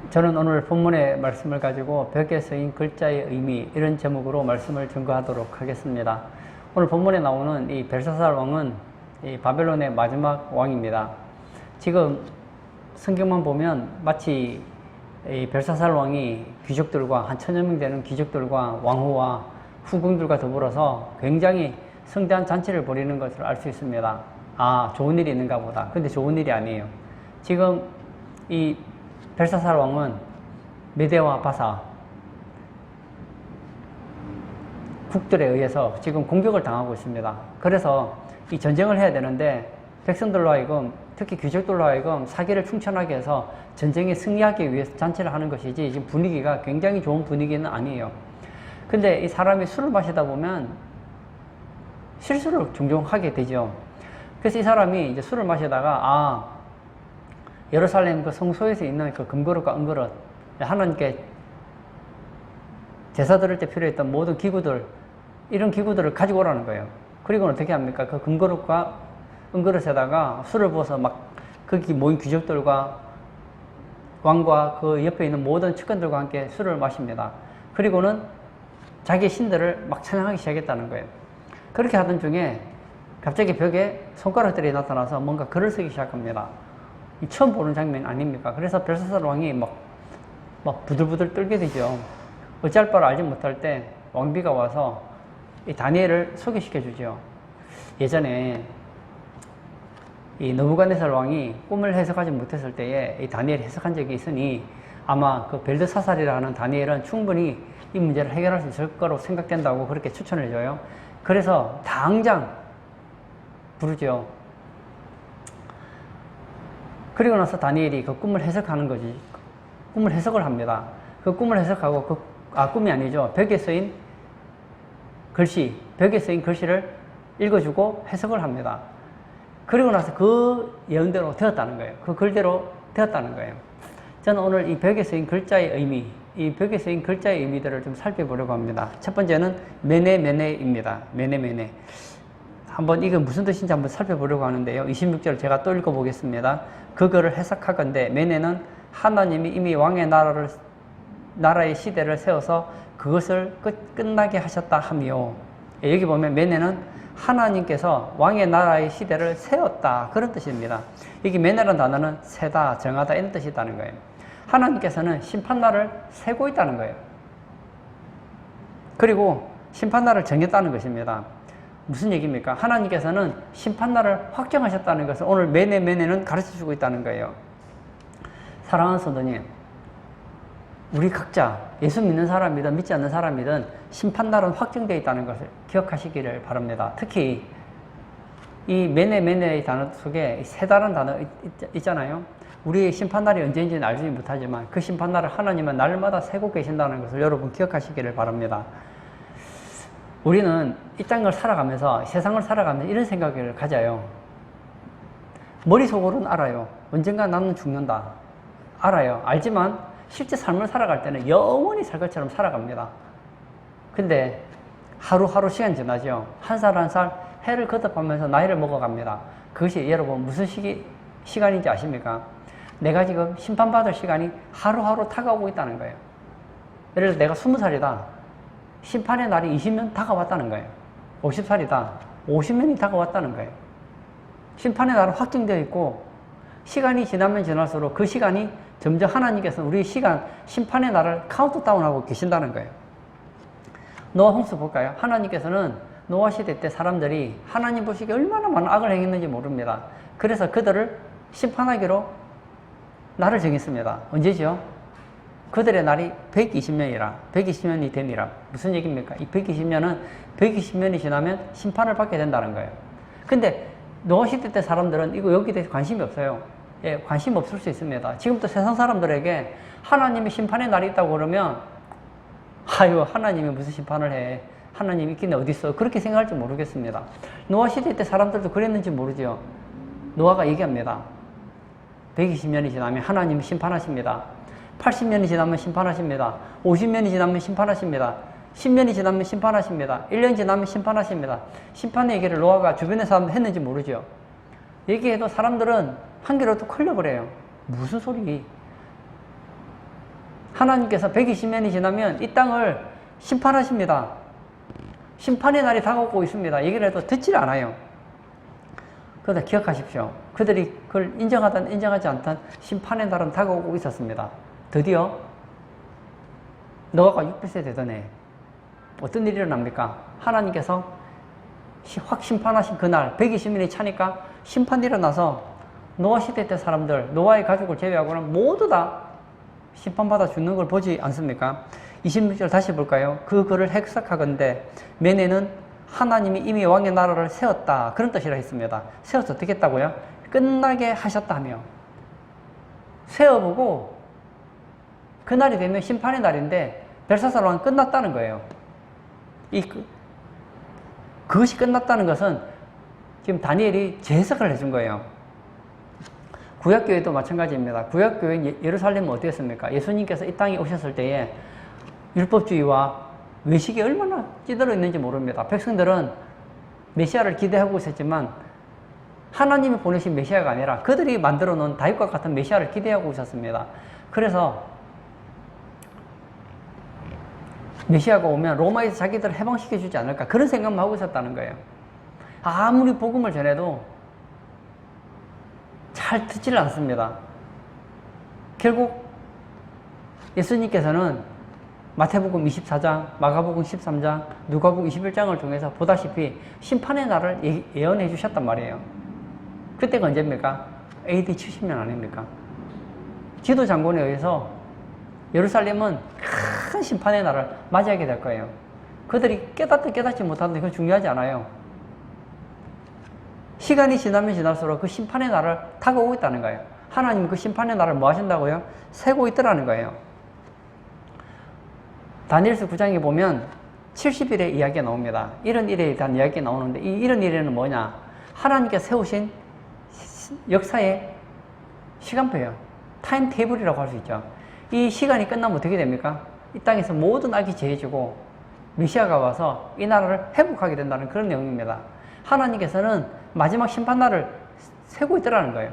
저는 오늘 본문의 말씀을 가지고 벽에 쓰인 글자의 의미 이런 제목으로 말씀을 증거하도록 하겠습니다. 오늘 본문에 나오는 이 벨사살 왕은 이 바벨론의 마지막 왕입니다. 지금 성경만 보면 마치 이 벨사살 왕이 귀족들과 한 1000여 명 되는 귀족들과 왕후와 후궁들과 더불어서 굉장히 성대한 잔치를 벌이는 것을 알 수 있습니다. 아, 좋은 일이 있는가 보다. 근데 좋은 일이 아니에요. 지금 이 벨사살 왕은 메대와 바사 국들에 의해서 지금 공격을 당하고 있습니다. 그래서 이 전쟁을 해야 되는데 백성들로 하여금, 특히 귀족들로 하여금 사기를 충천하게 해서 전쟁에 승리하기 위해서 잔치를 하는 것이지 지금 분위기가 굉장히 좋은 분위기는 아니에요. 근데 이 사람이 술을 마시다 보면 실수를 종종 하게 되죠. 그래서 이 사람이 이제 술을 마시다가 예루살렘 그 성소에서 있는 그 금그릇과 은그릇, 하나님께 제사 드릴 때 필요했던 모든 기구들, 이런 기구들을 가지고 오라는 거예요. 그리고는 어떻게 합니까? 그 금그릇과 은그릇에다가 술을 부어서 막 거기 모인 귀족들과 왕과 그 옆에 있는 모든 측근들과 함께 술을 마십니다. 그리고는 자기 신들을 막 찬양하기 시작했다는 거예요. 그렇게 하던 중에 갑자기 벽에 손가락들이 나타나서 뭔가 글을 쓰기 시작합니다. 처음 보는 장면 아닙니까? 그래서 벨사살 왕이 막 부들부들 떨게 되죠. 어찌할 바를 알지 못할 때 왕비가 와서 이 다니엘을 소개시켜 주죠. 예전에 이 느부갓네살 왕이 꿈을 해석하지 못했을 때에 이 다니엘이 해석한 적이 있으니 아마 그 벨드사살이라는 다니엘은 충분히 이 문제를 해결할 수 있을 거로 생각된다고 그렇게 추천을 줘요. 그래서 당장 부르죠. 그리고 나서 다니엘이 그 꿈을 해석하는 거지. 꿈을 해석을 합니다. 그 꿈을 해석하고 꿈이 아니죠. 벽에 쓰인 글씨를 읽어주고 해석을 합니다. 그리고 나서 그 예언대로 되었다는 거예요. 그 글대로 되었다는 거예요. 저는 오늘 이 벽에 쓰인 글자의 의미, 이 벽에 쓰인 글자의 의미들을 좀 살펴보려고 합니다. 첫 번째는 메네메네입니다. 메네메네. 한번 이게 무슨 뜻인지 한번 살펴보려고 하는데요. 26절 제가 또 읽어보겠습니다. 그거를 해석하건대 메네는 하나님이 이미 왕의 나라의 시대를 세워서 그것을 끝나게 하셨다 하며, 여기 보면 메네는 하나님께서 왕의 나라의 시대를 세웠다, 그런 뜻입니다. 여기 메네라는 단어는 세다, 정하다 이런 뜻이 있다는 거예요. 하나님께서는 심판날을 세고 있다는 거예요. 그리고 심판날을 정했다는 것입니다. 무슨 얘기입니까? 하나님께서는 심판날을 확정하셨다는 것을 오늘 메네는 가르쳐주고 있다는 거예요. 사랑하는 성도님, 우리 각자 예수 믿는 사람이든 믿지 않는 사람이든 심판날은 확정되어 있다는 것을 기억하시기를 바랍니다. 특히 이 메네의 단어 속에 세다라는 단어 있잖아요. 우리의 심판날이 언제인지는 알지 못하지만 그 심판날을 하나님은 날마다 세고 계신다는 것을 여러분 기억하시기를 바랍니다. 우리는 이 땅을 살아가면서, 세상을 살아가면서 이런 생각을 가져요. 머릿속으로는 알아요. 언젠가 나는 죽는다. 알아요. 알지만 실제 삶을 살아갈 때는 영원히 살 것처럼 살아갑니다. 근데 하루하루 시간이 지나죠. 한 살 한 살 해를 거듭하면서 나이를 먹어갑니다. 그것이 여러분 무슨 시간인지 아십니까? 내가 지금 심판받을 시간이 하루하루 다가오고 있다는 거예요. 예를 들어 내가 20살이다. 심판의 날이 20년 다가왔다는 거예요. 50살이다. 50년이 다가왔다는 거예요. 심판의 날은 확정되어 있고 시간이 지나면 지날수록 그 시간이 점점 하나님께서 우리 심판의 날을 카운트다운하고 계신다는 거예요. 노아 홍수 볼까요? 하나님께서는 노아 시대 때 사람들이 하나님 보시기에 얼마나 많은 악을 행했는지 모릅니다. 그래서 그들을 심판하기로 날을 정했습니다. 언제죠? 그들의 날이 120년이 되니라. 무슨 얘기입니까? 이 120년이 지나면 심판을 받게 된다는 거예요. 근데 노아 시대 때 사람들은 여기에 대해서 관심이 없어요. 예, 관심 없을 수 있습니다. 지금도 세상 사람들에게 하나님의 심판의 날이 있다고 그러면 하나님이 무슨 심판을 해? 하나님이 있긴 어디 있어? 그렇게 생각할지 모르겠습니다. 노아 시대 때 사람들도 그랬는지 모르죠. 노아가 얘기합니다. 120년이 지나면 하나님이 심판하십니다. 80년이 지나면 심판하십니다. 50년이 지나면 심판하십니다. 10년이 지나면 심판하십니다. 1년 지나면 심판하십니다. 심판의 얘기를 노아가 주변의 사람 했는지 모르죠. 얘기해도 사람들은 한 귀로 또 흘려버려요. 무슨 소리? 하나님께서 120년이 지나면 이 땅을 심판하십니다. 심판의 날이 다가오고 있습니다. 얘기를 해도 듣질 않아요. 그러나 기억하십시오. 그들이 그걸 인정하든 인정하지 않든 심판의 날은 다가오고 있었습니다. 드디어 노아가 600세 되더니 어떤 일이 일어납니까? 하나님께서 확 심판하신 그날 120년이 차니까 심판이 일어나서 노아 시대 때 사람들, 노아의 가족을 제외하고는 모두 다 심판받아 죽는 걸 보지 않습니까? 26절 다시 볼까요? 그 글을 해석하건대 매네는 하나님이 이미 왕의 나라를 세웠다, 그런 뜻이라 했습니다. 세워서 어떻게 했다고요? 끝나게 하셨다며. 세워보고 그날이 되면 심판의 날인데 벨사살 왕은 끝났다는 거예요. 그것이 끝났다는 것은 지금 다니엘이 재해석을 해준 거예요. 구약교회도 마찬가지입니다. 구약교회 예루살렘은 어땠습니까? 예수님께서 이 땅에 오셨을 때에 율법주의와 외식이 얼마나 찌들어 있는지 모릅니다. 백성들은 메시아를 기대하고 있었지만 하나님이 보내신 메시아가 아니라 그들이 만들어 놓은 다윗과 같은 메시아를 기대하고 있었습니다. 그래서 메시아가 오면 로마에서 자기들을 해방시켜 주지 않을까, 그런 생각만 하고 있었다는 거예요. 아무리 복음을 전해도 잘 듣지를 않습니다. 결국 예수님께서는 마태복음 24장, 마가복음 13장, 누가복음 21장을 통해서 보다시피 심판의 날을 예언해 주셨단 말이에요. 그때가 언제입니까? AD 70년 아닙니까? 지도장군에 의해서 예루살렘은 큰 심판의 날을 맞이하게 될 거예요. 그들이 깨닫든 깨닫지 못하든 그건 중요하지 않아요. 시간이 지나면 지날수록 그 심판의 날을 다가오고 있다는 거예요. 하나님은 그 심판의 날을 뭐 하신다고요? 세고 있더라는 거예요. 다니엘서 9장에 보면 70일의 이야기가 나옵니다. 이런 일에 대한 이야기가 나오는데 이 이런 일에는 뭐냐? 하나님께서 세우신 역사의 시간표예요. 타임 테이블이라고 할 수 있죠. 이 시간이 끝나면 어떻게 됩니까? 이 땅에서 모든 악이 제해지고 메시아가 와서 이 나라를 회복하게 된다는 그런 내용입니다. 하나님께서는 마지막 심판날을 세고 있더라는 거예요.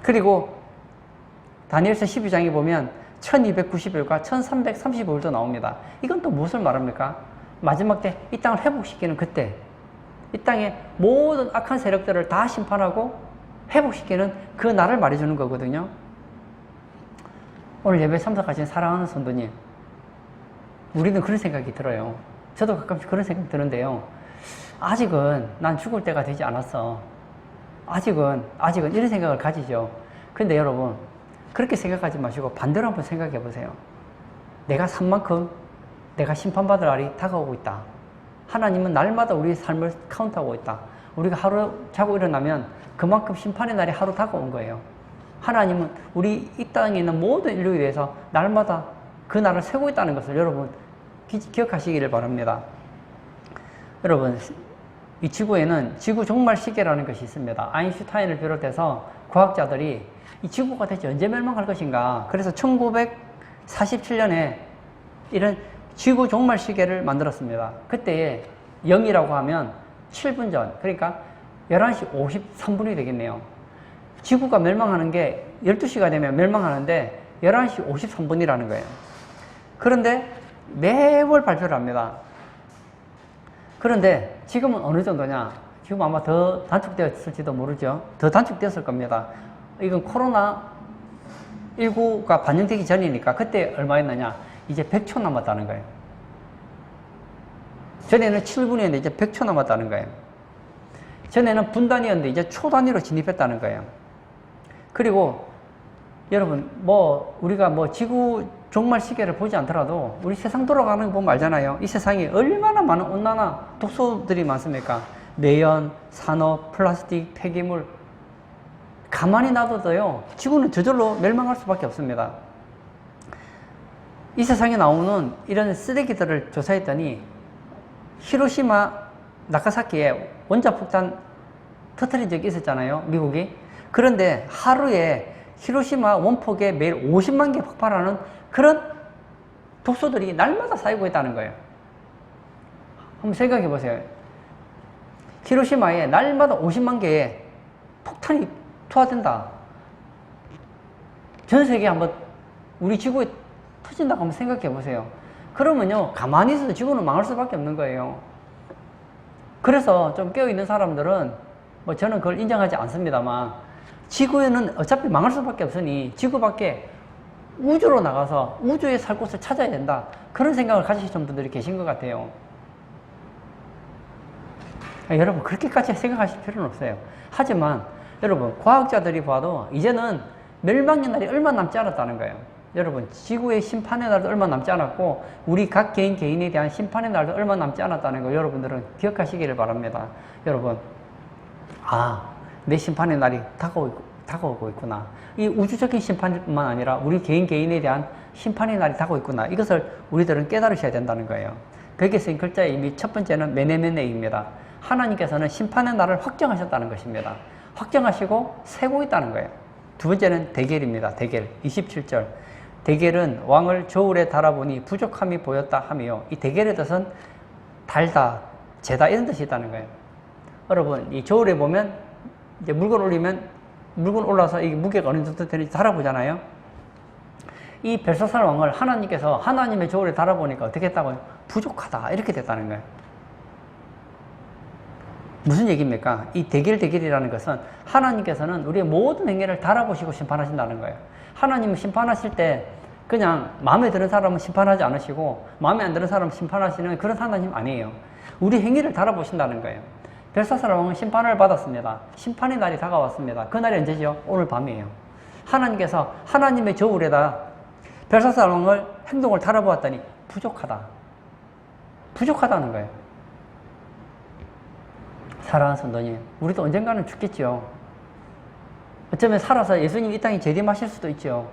그리고 다니엘서 12장에 보면 1290일과 1335일도 나옵니다. 이건 또 무엇을 말합니까? 마지막 때 이 땅을 회복시키는 그때, 이 땅의 모든 악한 세력들을 다 심판하고 회복시키는 그 날을 말해주는 거거든요. 오늘 예배에 참석하신 사랑하는 성도님, 우리는 그런 생각이 들어요. 저도 가끔씩 그런 생각이 드는데요. 아직은 난 죽을 때가 되지 않았어. 아직은 이런 생각을 가지죠. 근데 여러분, 그렇게 생각하지 마시고 반대로 한번 생각해 보세요. 내가 산 만큼 내가 심판받을 날이 다가오고 있다. 하나님은 날마다 우리의 삶을 카운트하고 있다. 우리가 하루 자고 일어나면 그만큼 심판의 날이 하루 다가온 거예요. 하나님은 우리 이 땅에 있는 모든 인류에 대해서 날마다 그 날을 세고 있다는 것을 여러분 기억하시기를 바랍니다. 여러분, 이 지구에는 지구 종말 시계라는 것이 있습니다. 아인슈타인을 비롯해서 과학자들이 이 지구가 대체 언제 멸망할 것인가, 그래서 1947년에 이런 지구 종말 시계를 만들었습니다. 그때에 0이라고 하면 7분 전, 그러니까 11시 53분이 되겠네요. 지구가 멸망하는 게 12시가 되면 멸망하는데 11시 53분이라는 거예요. 그런데 매월 발표를 합니다. 그런데 지금은 어느 정도냐? 지금 아마 더 단축되었을지도 모르죠. 더 단축되었을 겁니다. 이건 코로나19가 반영되기 전이니까 그때 얼마였느냐? 이제 100초 남았다는 거예요. 전에는 7분이었는데 이제 100초 남았다는 거예요. 전에는 분 단위였는데 이제 초 단위로 진입했다는 거예요. 그리고 여러분, 우리가 지구 종말 시계를 보지 않더라도 우리 세상 돌아가는 거 보면 알잖아요. 이 세상에 얼마나 많은 온난화 독소들이 많습니까? 매연, 산업, 플라스틱, 폐기물. 가만히 놔둬도요, 지구는 저절로 멸망할 수밖에 없습니다. 이 세상에 나오는 이런 쓰레기들을 조사했더니 히로시마, 나가사키에 원자폭탄 터뜨린 적이 있었잖아요, 미국이. 그런데 하루에 히로시마 원폭에 매일 50만 개 폭발하는 그런 독소들이 날마다 쌓이고 있다는 거예요. 한번 생각해 보세요. 히로시마에 날마다 50만 개의 폭탄이 투하된다. 전 세계에 한번 우리 지구에 터진다고 한번 생각해 보세요. 그러면요, 가만히 있어도 지구는 망할 수밖에 없는 거예요. 그래서 좀 깨어있는 사람들은, 뭐 저는 그걸 인정하지 않습니다만, 지구에는 어차피 망할 수밖에 없으니 지구 밖에 우주로 나가서 우주에 살 곳을 찾아야 된다. 그런 생각을 가지시는 분들이 계신 것 같아요. 여러분, 그렇게까지 생각하실 필요는 없어요. 하지만 여러분, 과학자들이 봐도 이제는 멸망의 날이 얼마 남지 않았다는 거예요. 여러분, 지구의 심판의 날도 얼마 남지 않았고 우리 각 개인에 대한 심판의 날도 얼마 남지 않았다는 거 여러분들은 기억하시기를 바랍니다. 여러분, 내 심판의 날이 다가오고 있구나. 이 우주적인 심판뿐만 아니라 우리 개인에 대한 심판의 날이 다가오고 있구나. 이것을 우리들은 깨달으셔야 된다는 거예요. 벽에 쓰인 글자의 의미 첫 번째는 메네메네입니다. 하나님께서는 심판의 날을 확정하셨다는 것입니다. 확정하시고 세고 있다는 거예요. 두 번째는 대겔입니다. 대겔 27절. 대겔은 왕을 저울에 달아보니 부족함이 보였다 하며, 이 대겔의 뜻은 달다, 재다 이런 뜻이 있다는 거예요. 여러분, 이 저울에 보면 이제 물건 올라서 이 무게가 어느 정도 되는지 달아보잖아요. 이 벨사살 왕을 하나님께서 하나님의 저울에 달아보니까 어떻게 했다고요? 부족하다 이렇게 됐다는 거예요. 무슨 얘기입니까? 이 대겔이라는 것은 하나님께서는 우리의 모든 행위를 달아보시고 심판하신다는 거예요. 하나님은 심판하실 때 그냥 마음에 드는 사람은 심판하지 않으시고 마음에 안 드는 사람은 심판하시는 그런 하나님 아니에요. 우리 행위를 달아보신다는 거예요. 벨사살 왕은 심판을 받았습니다. 심판의 날이 다가왔습니다. 그 날이 언제죠? 오늘 밤이에요. 하나님께서 하나님의 저울에다 벨사살 왕을 행동을 달아보았더니 부족하다는 거예요. 사랑하는 성도님, 우리도 언젠가는 죽겠죠. 어쩌면 살아서 예수님 이 땅에 재림하실 수도 있죠.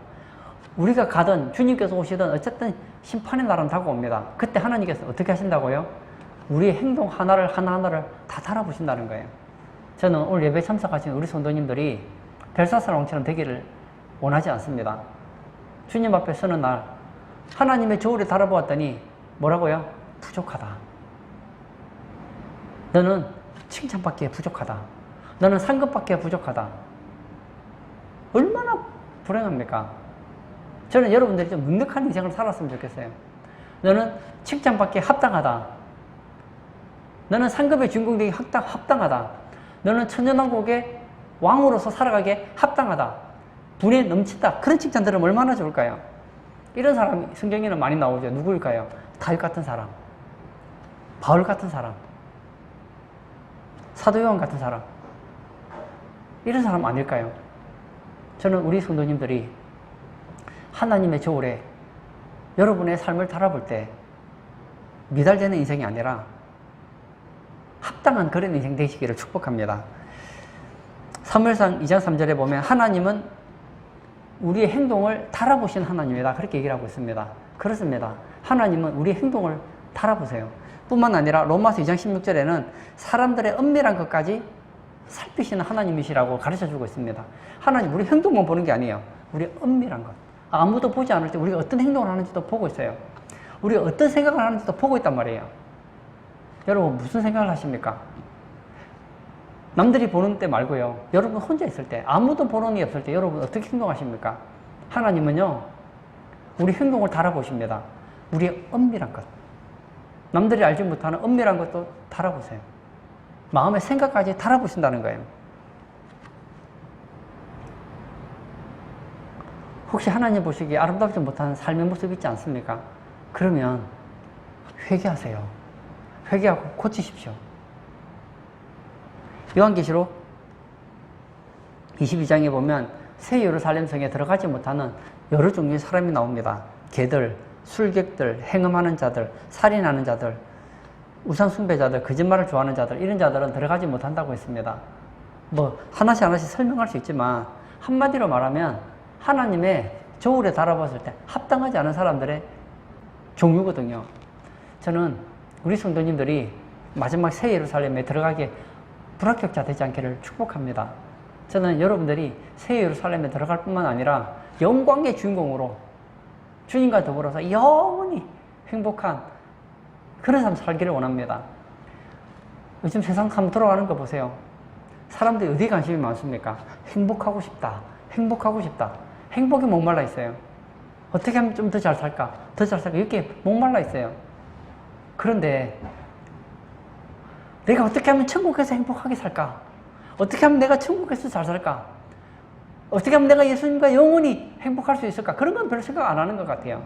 우리가 가든 주님께서 오시든 어쨌든 심판의 날은 다가옵니다. 그때 하나님께서 어떻게 하신다고요? 우리의 행동 하나하나를 다 달아보신다는 거예요. 저는 오늘 예배 참석하신 우리 성도님들이 벨사살 왕처럼 되기를 원하지 않습니다. 주님 앞에 서는 날 하나님의 저울에 달아보았더니 뭐라고요? 부족하다. 너는 칭찬받기에 부족하다. 너는 상급받기에 부족하다. 얼마나 불행합니까? 저는 여러분들이 좀 넉넉한 인생을 살았으면 좋겠어요. 너는 칭찬받기에 합당하다. 너는 상급의 주인공되기 합당하다. 너는 천년왕국의 왕으로서 살아가기에 합당하다. 분에 넘친다. 그런 칭찬 들으면 얼마나 좋을까요? 이런 사람이 성경에는 많이 나오죠. 누구일까요? 다윗 같은 사람, 바울 같은 사람, 사도 요한 같은 사람, 이런 사람 아닐까요? 저는 우리 성도님들이 하나님의 저울에 여러분의 삶을 달아볼 때 미달되는 인생이 아니라 합당한 그런 인생 되시기를 축복합니다. 사무엘상 2장 3절에 보면 하나님은 우리의 행동을 달아보신 하나님이다. 그렇게 얘기를 하고 있습니다. 그렇습니다. 하나님은 우리의 행동을 달아보세요. 뿐만 아니라 로마서 2장 16절에는 사람들의 은밀한 것까지 살피시는 하나님이시라고 가르쳐주고 있습니다. 하나님, 우리 행동만 보는 게 아니에요. 우리 은밀한 것. 아무도 보지 않을 때 우리가 어떤 행동을 하는지도 보고 있어요. 우리가 어떤 생각을 하는지도 보고 있단 말이에요. 여러분, 무슨 생각을 하십니까? 남들이 보는 때 말고요. 여러분 혼자 있을 때, 아무도 보는 게 없을 때 여러분 어떻게 행동하십니까? 하나님은요, 우리 행동을 달아보십니다. 우리의 은밀한 것. 남들이 알지 못하는 은밀한 것도 달아보세요. 마음의 생각까지 달아보신다는 거예요. 혹시 하나님 보시기에 아름답지 못한 삶의 모습이 있지 않습니까? 그러면 회개하세요. 회개하고 고치십시오. 요한계시록 22장에 보면 새 예루살렘 성에 들어가지 못하는 여러 종류의 사람이 나옵니다. 개들, 술객들, 행음하는 자들, 살인하는 자들, 우상 숭배자들, 거짓말을 좋아하는 자들, 이런 자들은 들어가지 못한다고 했습니다. 뭐 하나씩 설명할 수 있지만 한마디로 말하면 하나님의 저울에 달아봤을 때 합당하지 않은 사람들의 종류거든요. 저는 우리 성도님들이 마지막 새 예루살렘에 들어가게 불합격자 되지 않기를 축복합니다. 저는 여러분들이 새 예루살렘에 들어갈 뿐만 아니라 영광의 주인공으로 주님과 더불어서 영원히 행복한 그런 삶 살기를 원합니다. 요즘 세상 한번 돌아가는 거 보세요. 사람들이 어디에 관심이 많습니까? 행복하고 싶다. 행복하고 싶다. 행복에 목말라 있어요. 어떻게 하면 좀 더 잘 살까? 더 잘 살까? 이렇게 목말라 있어요. 그런데 내가 어떻게 하면 천국에서 행복하게 살까? 어떻게 하면 내가 천국에서 잘 살까? 어떻게 하면 내가 예수님과 영원히 행복할 수 있을까? 그런 건 별로 생각 안 하는 것 같아요.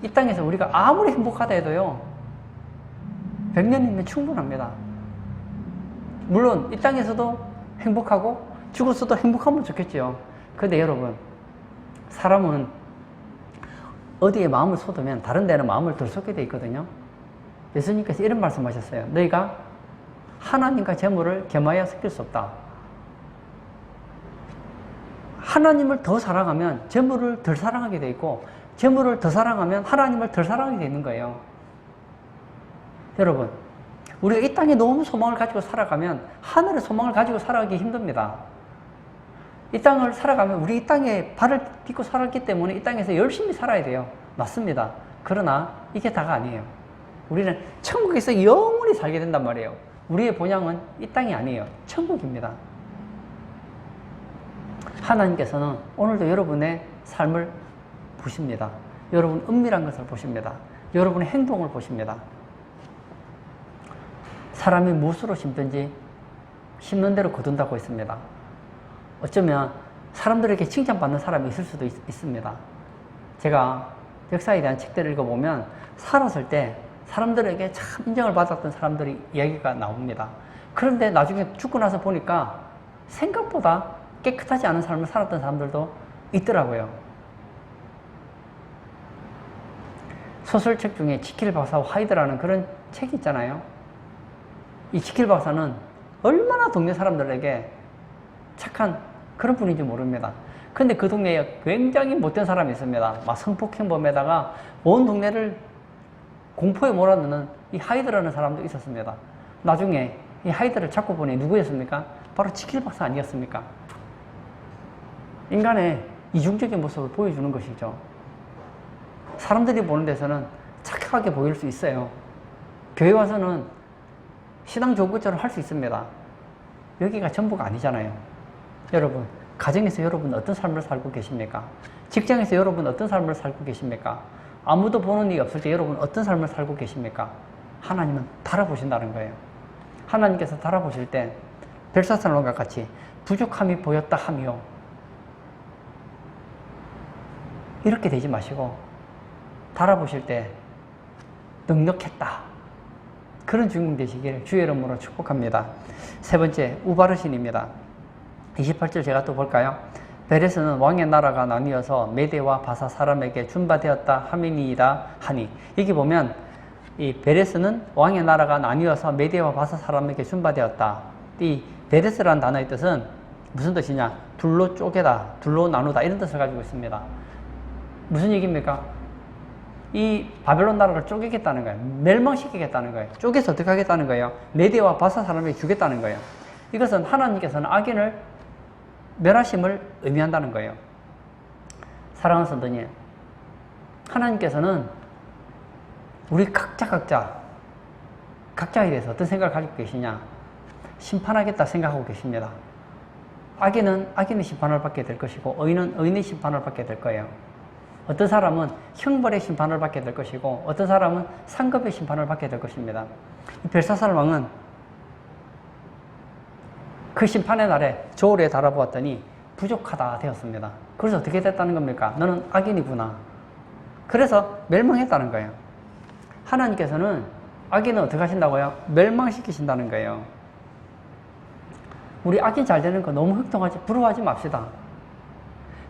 이 땅에서 우리가 아무리 행복하다 해도요, 100년이면 충분합니다. 물론 이 땅에서도 행복하고 죽었어도 행복하면 좋겠죠. 근데 여러분, 사람은 어디에 마음을 쏟으면 다른 데는 마음을 덜 쏟게 돼 있거든요. 예수님께서 이런 말씀하셨어요. 너희가 하나님과 재물을 겸하여 섞일 수 없다. 하나님을 더 사랑하면 재물을 덜 사랑하게 돼 있고, 재물을 더 사랑하면 하나님을 덜 사랑하게 돼 있는 거예요. 여러분, 우리가 이 땅에 너무 소망을 가지고 살아가면 하늘의 소망을 가지고 살아가기 힘듭니다. 이 땅을 살아가면 우리 이 땅에 발을 딛고 살았기 때문에 이 땅에서 열심히 살아야 돼요. 맞습니다. 그러나 이게 다가 아니에요. 우리는 천국에서 영원히 살게 된단 말이에요. 우리의 본향은 이 땅이 아니에요. 천국입니다. 하나님께서는 오늘도 여러분의 삶을 보십니다. 여러분 은밀한 것을 보십니다. 여러분의 행동을 보십니다. 사람이 무엇으로 심든지 심는 대로 거둔다고 했습니다. 어쩌면 사람들에게 칭찬받는 사람이 있을 수도 있습니다. 제가 역사에 대한 책들을 읽어보면 살았을 때 사람들에게 참 인정을 받았던 사람들이 이야기가 나옵니다. 그런데 나중에 죽고 나서 보니까 생각보다 깨끗하지 않은 삶을 살았던 사람들도 있더라고요. 소설책 중에 지킬 박사와 하이드라는 그런 책이 있잖아요. 이 지킬 박사는 얼마나 동네 사람들에게 착한 그런 분인지 모릅니다. 근데 그 동네에 굉장히 못된 사람이 있습니다. 막 성폭행범에다가 온 동네를 공포에 몰아넣는 이 하이드라는 사람도 있었습니다. 나중에 이 하이드를 잡고 보니 누구였습니까? 바로 지킬 박사 아니었습니까? 인간의 이중적인 모습을 보여주는 것이죠. 사람들이 보는 데서는 착하게 보일 수 있어요. 교회 와서는 신앙 좋은 것처럼 할 수 있습니다. 여기가 전부가 아니잖아요. 여러분, 가정에서 여러분 어떤 삶을 살고 계십니까? 직장에서 여러분 어떤 삶을 살고 계십니까? 아무도 보는 일이 없을 때 여러분 어떤 삶을 살고 계십니까? 하나님은 달아보신다는 거예요. 하나님께서 달아보실 때 벨사살론과 같이 부족함이 보였다 하며 이렇게 되지 마시고 달아보실 때 넉넉했다. 그런 주인공 되시기를 주의 이름으로 축복합니다. 세 번째, 우바르신입니다. 28절 제가 또 볼까요? 베레스는 왕의 나라가 나뉘어서 메대와 바사 사람에게 준바되었다 하미니이다 하니, 여기 보면 이 베레스는 왕의 나라가 나뉘어서 메대와 바사 사람에게 준바되었다. 이 베레스라는 단어의 뜻은 무슨 뜻이냐? 둘로 쪼개다, 둘로 나누다, 이런 뜻을 가지고 있습니다. 무슨 얘기입니까? 이 바벨론 나라를 쪼개겠다는 거예요. 멸망시키겠다는 거예요. 쪼개서 어떻게 하겠다는 거예요? 메대와 바사 사람에게 주겠다는 거예요. 이것은 하나님께서는 악인을 멸하심을 의미한다는 거예요. 사랑하는 성도님, 하나님께서는 우리 각자에 대해서 어떤 생각을 가지고 계시냐? 심판하겠다 생각하고 계십니다. 악인은 악인의 심판을 받게 될 것이고 의인은 의인의 심판을 받게 될 거예요. 어떤 사람은 형벌의 심판을 받게 될 것이고 어떤 사람은 상급의 심판을 받게 될 것입니다. 벨사살 왕은 그 심판의 날에 저울에 달아보았더니 부족하다 되었습니다. 그래서 어떻게 됐다는 겁니까? 너는 악인이구나. 그래서 멸망했다는 거예요. 하나님께서는 악인은 어떻게 하신다고요? 멸망시키신다는 거예요. 우리 악인 잘 되는 거 너무 부러워하지 맙시다.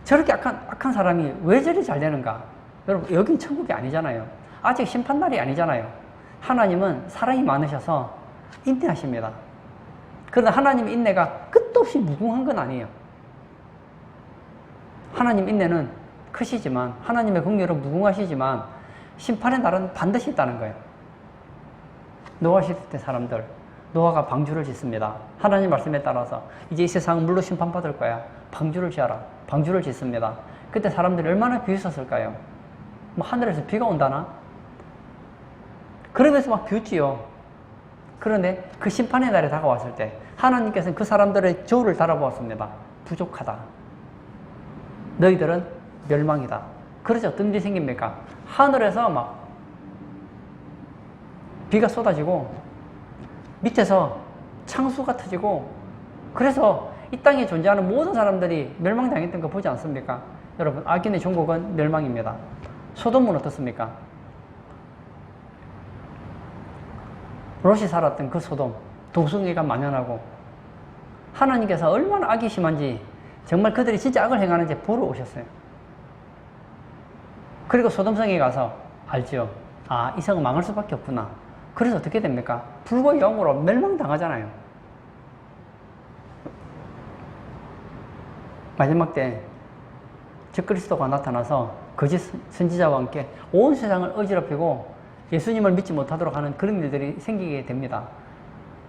저렇게 악한 사람이 왜 저리 잘 되는가? 여러분, 여긴 천국이 아니잖아요. 아직 심판날이 아니잖아요. 하나님은 사랑이 많으셔서 인내하십니다. 그러나 하나님의 인내가 끝도 없이 무궁한 건 아니에요. 하나님 인내는 크시지만, 하나님의 긍휼은 무궁하시지만 심판의 날은 반드시 있다는 거예요. 노아 시대 때 사람들, 노아가 방주를 짓습니다. 하나님 말씀에 따라서 이제 이 세상은 물로 심판받을 거야. 방주를 지어라. 방주를 짓습니다. 그때 사람들이 얼마나 비웃었을까요? 뭐 하늘에서 비가 온다나? 그러면서 막 비웃지요. 그런데 그 심판의 날에 다가왔을 때 하나님께서는 그 사람들의 저울을 달아보았습니다. 부족하다. 너희들은 멸망이다. 그래서 어떤 일이 생깁니까? 하늘에서 막 비가 쏟아지고 밑에서 창수가 터지고 그래서 이 땅에 존재하는 모든 사람들이 멸망당했던 거 보지 않습니까? 여러분, 악인의 종국은 멸망입니다. 소돔은 어떻습니까? 롯이 살았던 그 소돔, 도승이가 만연하고 하나님께서 얼마나 악이 심한지 정말 그들이 진짜 악을 행하는지 보러 오셨어요. 그리고 소돔성에 가서 알죠. 아, 이 성은 망할 수밖에 없구나. 그래서 어떻게 됩니까? 불과 영으로 멸망당하잖아요. 마지막 때 적그리스도가 나타나서 거짓 선지자와 함께 온 세상을 어지럽히고 예수님을 믿지 못하도록 하는 그런 일들이 생기게 됩니다.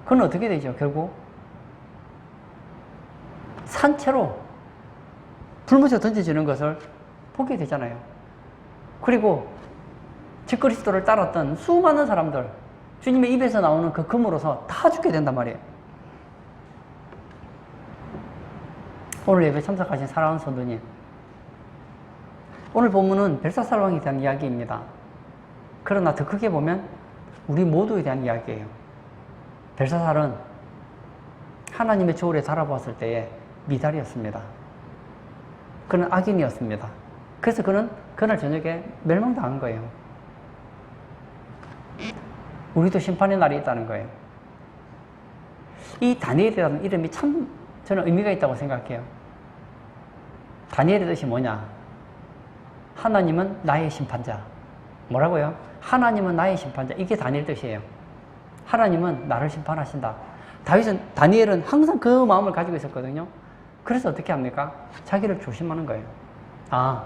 그건 어떻게 되죠? 결국 산채로 불못에 던져지는 것을 보게 되잖아요. 그리고 적그리스도를 따랐던 수많은 사람들, 주님의 입에서 나오는 그 금으로서 다 죽게 된단 말이에요. 오늘 예배 참석하신 사랑하는 성도님, 오늘 본문은 벨사살 왕에 대한 이야기입니다. 그러나 더 크게 보면 우리 모두에 대한 이야기예요. 벨사살은 하나님의 저울에 달아보았을 때에 미달이었습니다. 그는 악인이었습니다. 그래서 그는 그날 저녁에 멸망당한 거예요. 우리도 심판의 날이 있다는 거예요. 이 다니엘이라는 이름이 참 저는 의미가 있다고 생각해요. 다니엘의 뜻이 뭐냐? 하나님은 나의 심판자. 뭐라고요? 하나님은 나의 심판자. 이게 다니엘 뜻이에요. 하나님은 나를 심판하신다. 다니엘은 항상 그 마음을 가지고 있었거든요. 그래서 어떻게 합니까? 자기를 조심하는 거예요. 아,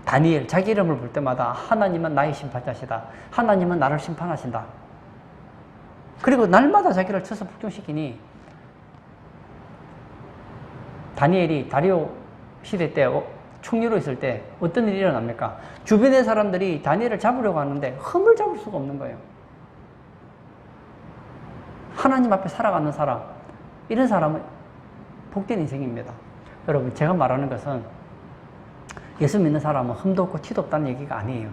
다니엘, 자기 이름을 볼 때마다 하나님은 나의 심판자시다. 하나님은 나를 심판하신다. 그리고 날마다 자기를 쳐서 폭종시키니 다니엘이 다리오 시대 때 총리로 있을 때 어떤 일이 일어납니까? 주변의 사람들이 다니엘을 잡으려고 하는데 흠을 잡을 수가 없는 거예요. 하나님 앞에 살아가는 사람, 이런 사람은 복된 인생입니다. 여러분, 제가 말하는 것은 예수 믿는 사람은 흠도 없고 티도 없다는 얘기가 아니에요.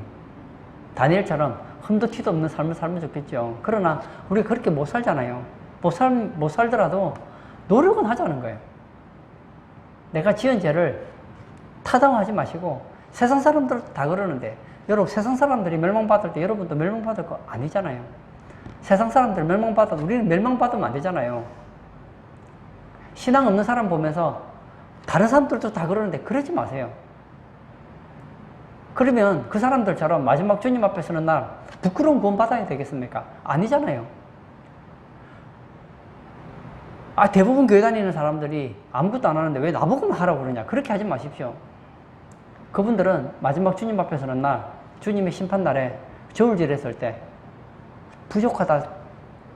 다니엘처럼 흠도 티도 없는 삶을 살면 좋겠죠. 그러나 우리가 그렇게 못 살잖아요. 못 살더라도 노력은 하자는 거예요. 내가 지은 죄를 타당하지 마시고, 세상 사람들 다 그러는데 여러분, 세상 사람들이 멸망받을 때 여러분도 멸망받을 거 아니잖아요. 세상 사람들 멸망받아도 우리는 멸망받으면 안 되잖아요. 신앙 없는 사람 보면서 다른 사람들도 다 그러는데 그러지 마세요. 그러면 그 사람들처럼 마지막 주님 앞에 서는 날 부끄러운 구원 받아야 되겠습니까? 아니잖아요. 대부분 교회 다니는 사람들이 아무것도 안 하는데 왜 나보고만 하라고 그러냐? 그렇게 하지 마십시오. 그분들은 마지막 주님 앞에 서는 날, 주님의 심판날에 저울질했을 때 부족하다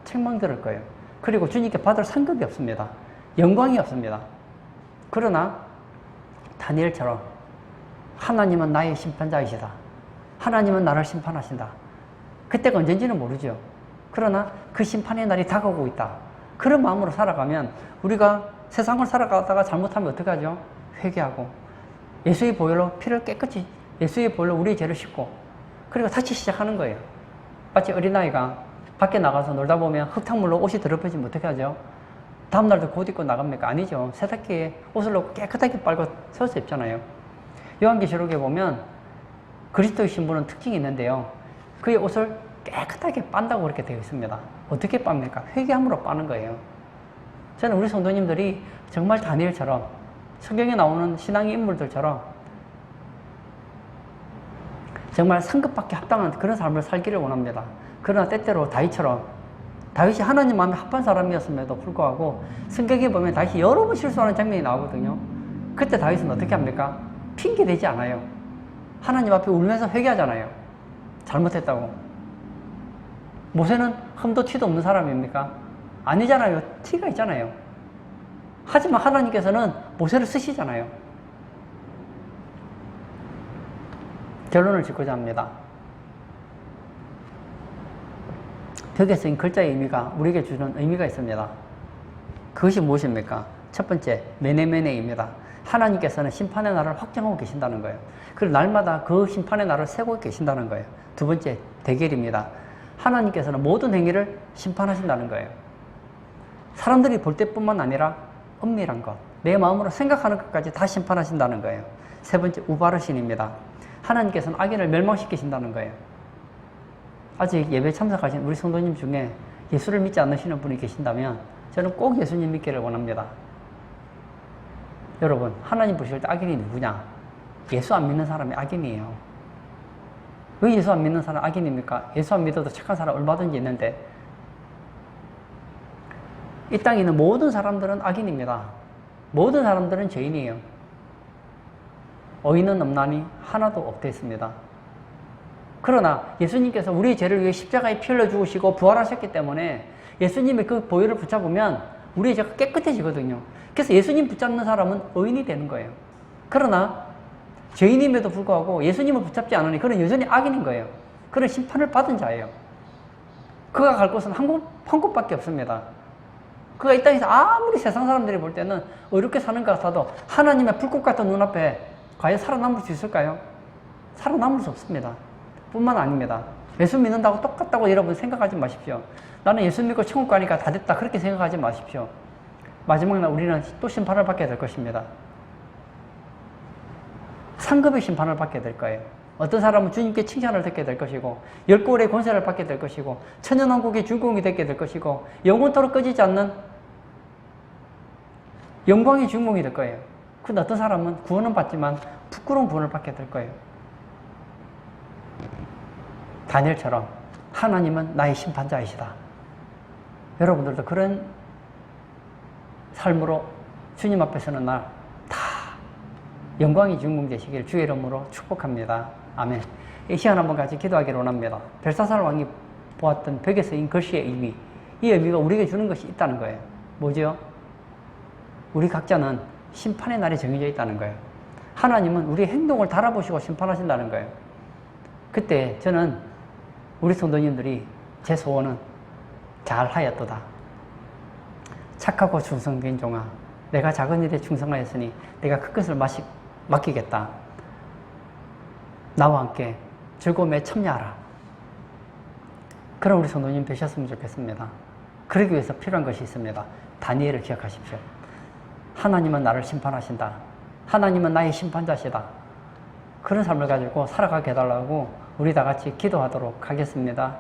책망 들을 거예요. 그리고 주님께 받을 상급이 없습니다. 영광이 없습니다. 그러나 다니엘처럼 하나님은 나의 심판자이시다. 하나님은 나를 심판하신다. 그때가 언젠지는 모르죠. 그러나 그 심판의 날이 다가오고 있다. 그런 마음으로 살아가면 우리가 세상을 살아가다가 잘못하면 어떻게 하죠? 회개하고 예수의 보혈로 피를 깨끗이, 예수의 보혈로 우리의 죄를 씻고, 그리고 다시 시작하는 거예요. 마치 어린아이가 밖에 나가서 놀다 보면 흙탕물로 옷이 더럽혀지면 어떻게 하죠? 다음날도 곧 입고 나갑니까? 아니죠. 세탁기에 옷을 넣고 깨끗하게 빨고 세워서 입잖아요. 요한계시록에 보면 그리스도의 신부는 특징이 있는데요. 그의 옷을 깨끗하게 빤다고 그렇게 되어 있습니다. 어떻게 빱니까? 회개함으로 빠는 거예요. 저는 우리 성도님들이 정말 다니엘처럼, 성경에 나오는 신앙의 인물들처럼 정말 상급받기 합당한 그런 삶을 살기를 원합니다. 그러나 때때로 다윗처럼, 다윗이 하나님 마음에 합한 사람이었음에도 불구하고 성경에 보면 다윗이 여러 번 실수하는 장면이 나오거든요. 그때 다윗은 어떻게 합니까? 핑계대지 않아요. 하나님 앞에 울면서 회개하잖아요. 잘못했다고. 모세는 흠도 티도 없는 사람입니까? 아니잖아요. 티가 있잖아요. 하지만 하나님께서는 모세를 쓰시잖아요. 결론을 짓고자 합니다. 벽에 쓰인 글자의 의미가 우리에게 주는 의미가 있습니다. 그것이 무엇입니까? 첫 번째, 메네메네입니다. 하나님께서는 심판의 날을 확정하고 계신다는 거예요. 그리고 날마다 그 심판의 날을 세고 계신다는 거예요. 두 번째 대결입니다. 하나님께서는 모든 행위를 심판하신다는 거예요. 사람들이 볼 때뿐만 아니라 엄밀한 것, 내 마음으로 생각하는 것까지 다 심판하신다는 거예요. 세 번째 우바르신입니다. 하나님께서는 악인을 멸망시키신다는 거예요. 아직 예배 참석하신 우리 성도님 중에 예수를 믿지 않으시는 분이 계신다면 저는 꼭 예수님 믿기를 원합니다. 여러분, 하나님 보실 때 악인이 누구냐? 예수 안 믿는 사람이 악인이에요. 왜 예수 안 믿는 사람 악인입니까? 예수 안 믿어도 착한 사람 얼마든지 있는데 이 땅에 있는 모든 사람들은 악인입니다. 모든 사람들은 죄인이에요. 의인은 없나니 하나도 없겠습니다. 그러나 예수님께서 우리의 죄를 위해 십자가에 피 흘려 죽으시고 부활하셨기 때문에 예수님의 그 보혈을 붙잡으면 우리의 죄가 깨끗해지거든요. 그래서 예수님 붙잡는 사람은 의인이 되는 거예요. 그러나 죄인임에도 불구하고 예수님을 붙잡지 않으니 그는 여전히 악인인 거예요. 그는 심판을 받은 자예요. 그가 갈 곳은 한 곳밖에 없습니다. 그가 이 땅에서 아무리 세상 사람들이 볼 때는 어렵게 사는 것 같아도 하나님의 불꽃 같은 눈앞에 과연 살아남을 수 있을까요? 살아남을 수 없습니다. 뿐만 아닙니다. 예수 믿는다고 똑같다고 여러분 생각하지 마십시오. 나는 예수 믿고 천국 가니까 다 됐다 그렇게 생각하지 마십시오. 마지막 날 우리는 또 심판을 받게 될 것입니다. 상급의 심판을 받게 될 거예요. 어떤 사람은 주님께 칭찬을 듣게 될 것이고 10골의 권세를 받게 될 것이고 천연왕국의 주인공이 되게 될 것이고 영원토록 꺼지지 않는 영광의 주인공이 될 거예요. 근데 어떤 사람은 구원은 받지만 부끄러운 구원을 받게 될 거예요. 다니엘처럼 하나님은 나의 심판자이시다. 여러분들도 그런 삶으로 주님 앞에 서는 날 다 영광의 주인공 되시길 주의 이름으로 축복합니다. 아멘. 이 시간 한번 같이 기도하기를 원합니다. 벨사살 왕이 보았던 벽에 쓰인 글씨의 의미, 이 의미가 우리에게 주는 것이 있다는 거예요. 뭐죠? 우리 각자는 심판의 날이 정해져 있다는 거예요. 하나님은 우리의 행동을 달아보시고 심판하신다는 거예요. 그때 저는 우리 성도님들이 제 소원은 잘하였도다. 착하고 충성된 종아, 내가 작은 일에 충성하였으니 내가 큰 것을 맡기겠다. 나와 함께 즐거움에 참여하라. 그런 우리 성도님 되셨으면 좋겠습니다. 그러기 위해서 필요한 것이 있습니다. 다니엘을 기억하십시오. 하나님은 나를 심판하신다. 하나님은 나의 심판자시다. 그런 삶을 가지고 살아가게 해달라고 우리 다 같이 기도하도록 하겠습니다.